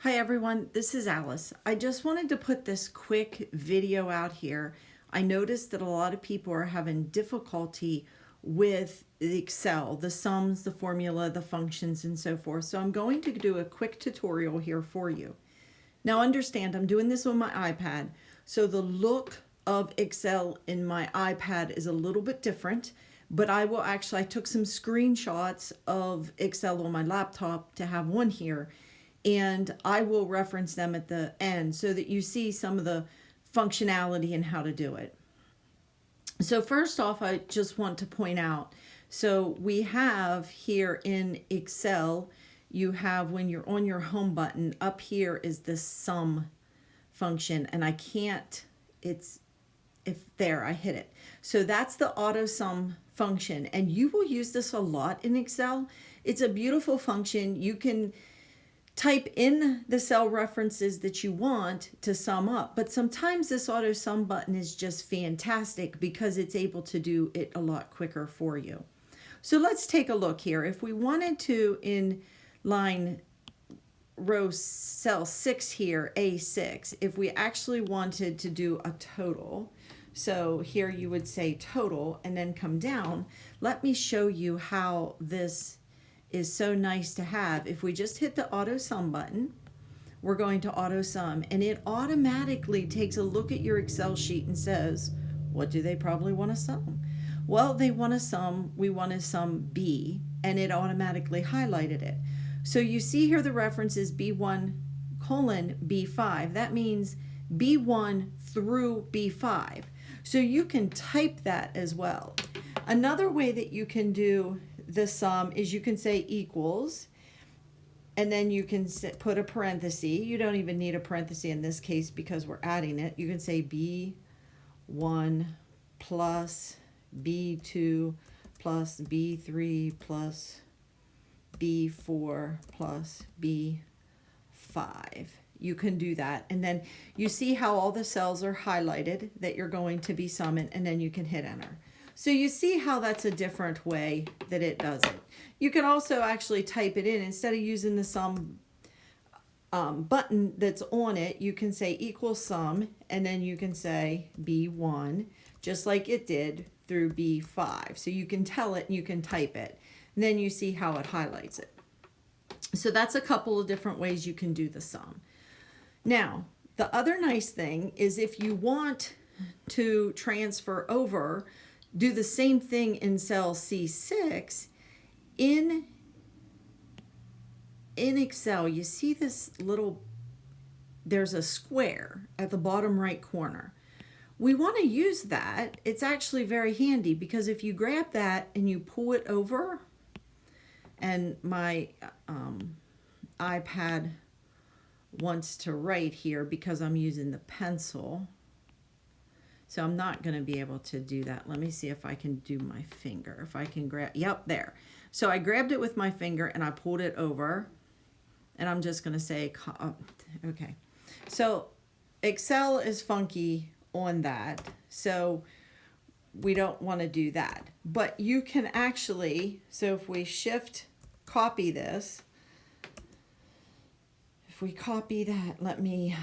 Hi everyone, this is Alice. I just wanted to put this quick video out here. I noticed that a lot of people are having difficulty with the Excel, the sums, the formula, the functions, and so forth. So I'm going to do a quick tutorial here for you. Now understand, I'm doing this on my iPad, so the look of Excel in my iPad is a little bit different, but I took some screenshots of Excel on my laptop to have one here, and I will reference them at the end so that you see some of the functionality and how to do it. So first off, I just want to point out, so we have here in Excel, you have when you're on your home button, up here is the sum function, and I can't, if there, I hit it. So that's the auto sum function, and you will use this a lot in Excel. It's a beautiful function. You can type in the cell references that you want to sum up, but sometimes this auto sum button is just fantastic because it's able to do it a lot quicker for you. So let's take a look here. If we wanted to, in line cell 6 here, A6, if we actually wanted to do a total, so here you would say total and then come down. Let me show you how this is so nice to have. If we just hit the auto sum button, we're going to auto sum, and it automatically takes a look at your Excel sheet and says, what do they probably want to sum? Well, we want to sum B, and it automatically highlighted it. So you see here the reference is B1 colon B5. That means B1 through B5. So you can type that as well. Another way that you can do the sum is you can say equals, and then you can put a parenthesis. You don't even need a parenthesis in this case because we're adding it. You can say B1 plus B2 plus B3 plus B4 plus B5. You can do that, and then you see how all the cells are highlighted that you're going to be summing, and then you can hit enter. So you see how that's a different way that it does it. You can also actually type it in. Instead of using the sum button that's on it, you can say equal sum, and then you can say B1, just like it did through B5. So you can tell it and you can type it. And then you see how it highlights it. So that's a couple of different ways you can do the sum. Now, the other nice thing is if you want to transfer over, do the same thing in cell C6. In Excel, you see this little, there's a square at the bottom right corner. We want to use that. It's actually very handy because if you grab that and you pull it over, and my iPad wants to write here because I'm using the pencil. So I'm not going to be able to do that. Let me see if I can do my finger. If I can grab, yep, there. So I grabbed it with my finger and I pulled it over. And I'm just going to say, okay. So Excel is funky on that. So we don't want to do that. But you can actually, so if we copy this, if we copy that, let me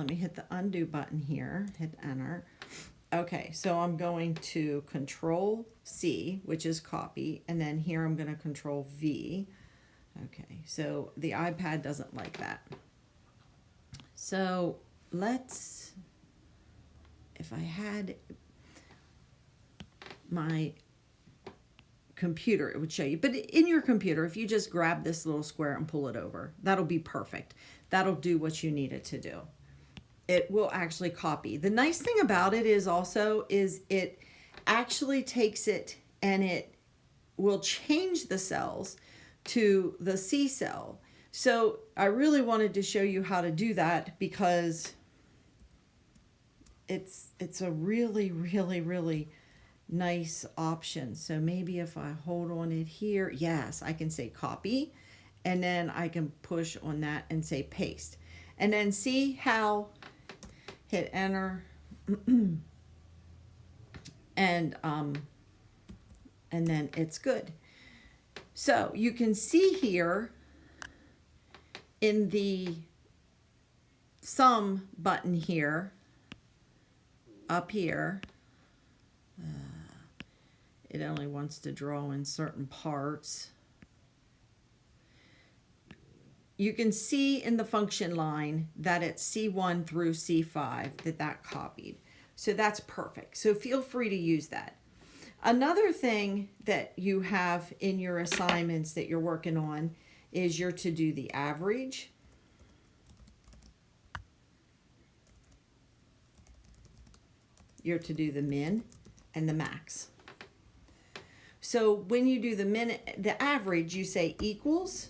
hit the undo button here, hit enter. Okay, so I'm going to Control C, which is copy, and then here I'm going to Control V. Okay, so the iPad doesn't like that. So let's, if I had my computer, it would show you. But in your computer, if you just grab this little square and pull it over, that'll be perfect. That'll do what you need it to do. It will actually copy. The nice thing about it is it actually takes it and it will change the cells to the C cell. So I really wanted to show you how to do that because it's a really, really, really nice option. So maybe if I hold on it here, yes, I can say copy, and then I can push on that and say paste. And then see how, hit enter, and then it's good. So you can see here in the sum button here, up here, it only wants to draw in certain parts. You can see in the function line that it's C1 through C5 that copied. So that's perfect. So feel free to use that. Another thing that you have in your assignments that you're working on is you're to do the average. You're to do the min and the max. So when you do the average, you say equals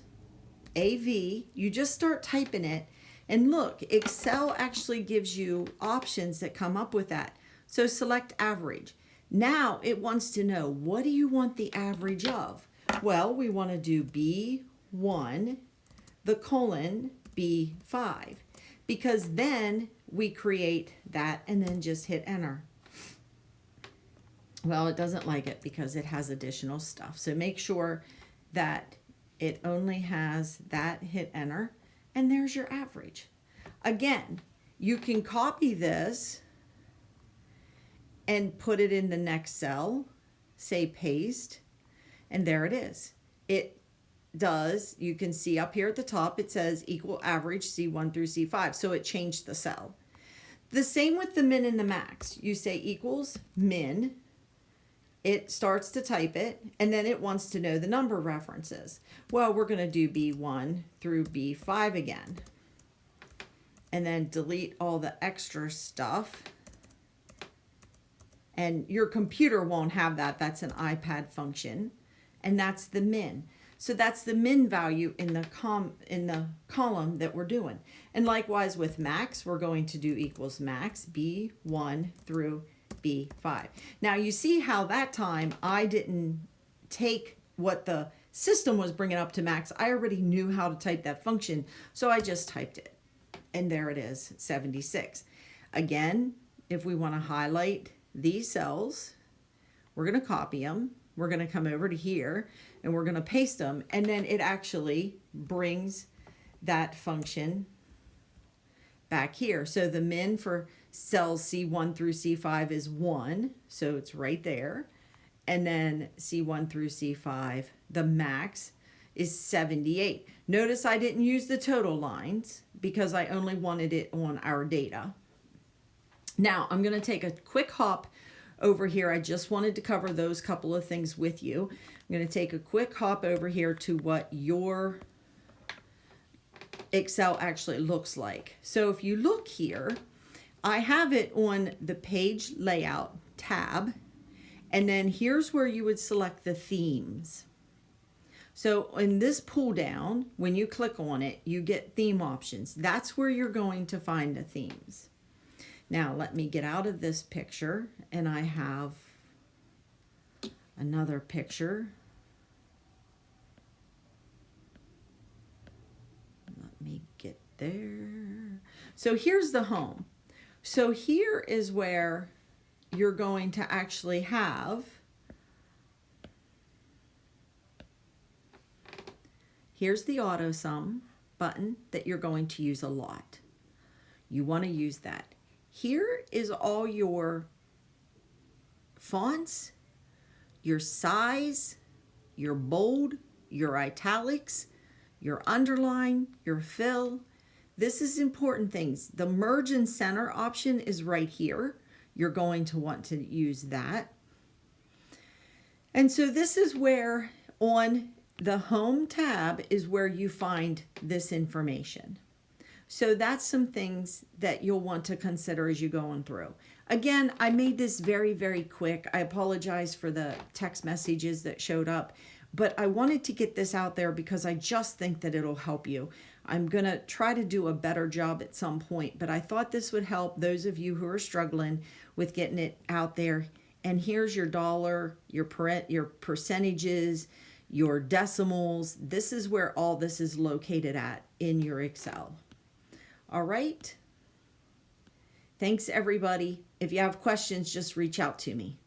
AV, you just start typing it, and look, Excel actually gives you options that come up with that. So select average. Now it wants to know, what do you want the average of? Well, we want to do B1, the colon B5, because then we create that and then just hit enter. Well, it doesn't like it because it has additional stuff. So make sure that it only has that, hit enter, and there's your average. Again, you can copy this and put it in the next cell, say paste, and there it is. It does, you can see up here at the top, it says equal average C1 through C5, so it changed the cell. The same with the min and the max. You say equals min, it starts to type it, and then it wants to know the number references. Well, we're going to do B1 through B5 again. And then delete all the extra stuff. And your computer won't have that. That's an iPad function. And that's the min. So that's the min value in the column that we're doing. And likewise with max, we're going to do equals max B1 through B5. Now you see how that time I didn't take what the system was bringing up to max. I already knew how to type that function, so I just typed it. And there it is, 76. Again, if we want to highlight these cells, we're going to copy them. We're going to come over to here and we're going to paste them. And then it actually brings that function back here. So the min for cells C1 through C5 is 1, so it's right there. And then C1 through C5, the max is 78. Notice I didn't use the total lines because I only wanted it on our data. Now I'm going to take a quick hop over here. I just wanted to cover those couple of things with you. I'm going to take a quick hop over here to what your Excel actually looks like. So if you look here, I have it on the page layout tab, and then here's where you would select the themes. So in this pull down, when you click on it, you get theme options. That's where you're going to find the themes. Now let me get out of this picture, and I have another picture. Let me get there. So here's the home. So here is where you're going to actually have, here's the auto sum button that you're going to use a lot. You want to use that. Here is all your fonts, your size, your bold, your italics, your underline, your fill. This is important things. The merge and center option is right here. You're going to want to use that. And so this is where on the home tab is where you find this information. So that's some things that you'll want to consider as you're going through. Again, I made this very, very quick. I apologize for the text messages that showed up, but I wanted to get this out there because I just think that it'll help you. I'm going to try to do a better job at some point, but I thought this would help those of you who are struggling with getting it out there. And here's your dollar, your percentages, your decimals. This is where all this is located at in your Excel. All right. Thanks, everybody. If you have questions, just reach out to me.